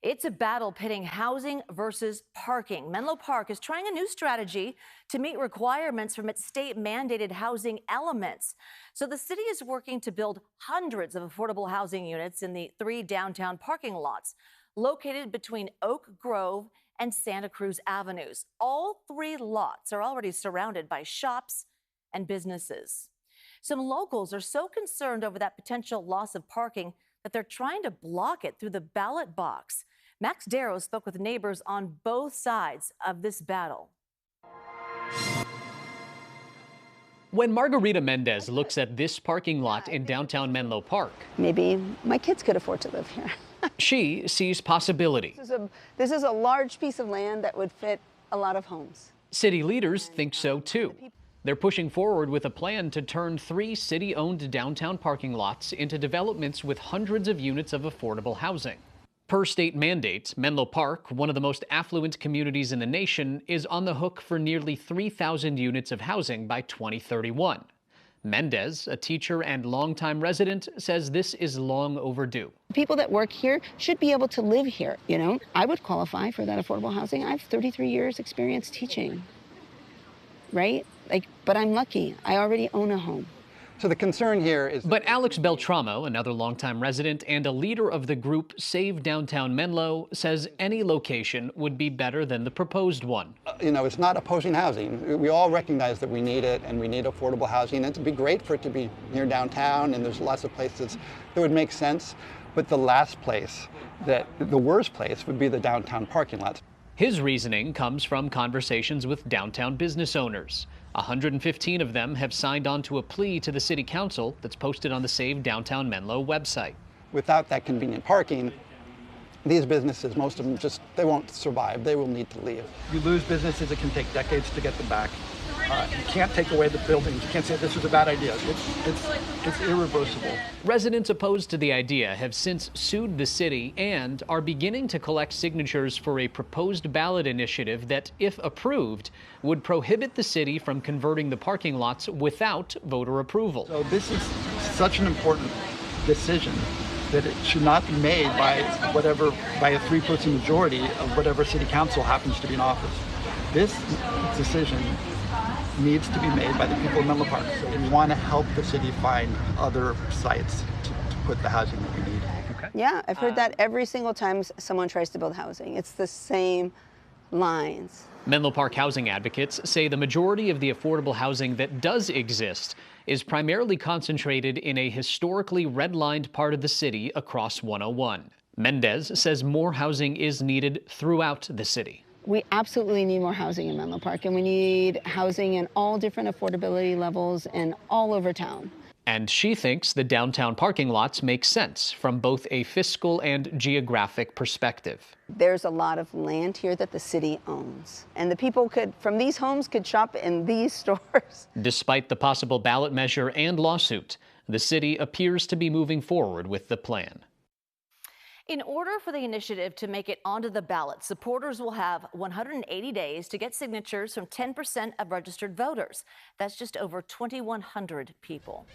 It's a battle pitting housing versus parking. Menlo Park is trying a new strategy to meet requirements from its state-mandated housing elements. So the city is working to build hundreds of affordable housing units in the 3 downtown parking lots located between Oak Grove and Santa Cruz Avenues. All 3 lots are already surrounded by shops and businesses. Some locals are so concerned over that potential loss of parking that they're trying to block it through the ballot box. Max Darrow spoke with neighbors on both sides of this battle. When Margarita Mendez looks at this parking lot in downtown Menlo Park, maybe my kids could afford to live here. she sees possibility. This is a large piece of land that would fit a lot of homes. City leaders think so too. They're pushing forward with a plan to turn 3 city-owned downtown parking lots into developments with hundreds of units of affordable housing. Per state mandate, Menlo Park, one of the most affluent communities in the nation, is on the hook for nearly 3,000 units of housing by 2031. Mendez, a teacher and longtime resident, says this is long overdue. People that work here should be able to live here. You know, I would qualify for that affordable housing. I have 33 years experience teaching, right? But I'm lucky. I already own a home. So the concern here is... But Alex Beltramo, another longtime resident and a leader of the group Save Downtown Menlo, says any location would be better than the proposed one. You know, it's not opposing housing. We all recognize that we need it and we need affordable housing. It'd be great for it to be near downtown, and there's lots of places that would make sense. But the last place, the worst place, would be the downtown parking lots. His reasoning comes from conversations with downtown business owners. 115 of them have signed on to a plea to the city council that's posted on the Save Downtown Menlo website. Without that convenient parking, these businesses, most of them they won't survive. They will need to leave. You lose businesses, it can take decades to get them back. You can't take away the buildings. You can't say this was a bad idea. It's irreversible. Residents opposed to the idea have since sued the city and are beginning to collect signatures for a proposed ballot initiative that, if approved, would prohibit the city from converting the parking lots without voter approval. So this is such an important decision that it should not be made by a 3-person majority of whatever city council happens to be in office. This decision needs to be made by the people of Menlo Park. So we want to help the city find other sites to put the housing that we need. Okay. Yeah, I've heard that every single time someone tries to build housing. It's the same lines. Menlo Park housing advocates say the majority of the affordable housing that does exist is primarily concentrated in a historically redlined part of the city across 101. Mendez says more housing is needed throughout the city. We absolutely need more housing in Menlo Park, and we need housing in all different affordability levels and all over town. And she thinks the downtown parking lots make sense from both a fiscal and geographic perspective. There's a lot of land here that the city owns, and the people from these homes could shop in these stores. Despite the possible ballot measure and lawsuit, the city appears to be moving forward with the plan. In order for the initiative to make it onto the ballot, supporters will have 180 days to get signatures from 10% of registered voters. That's just over 2,100 people.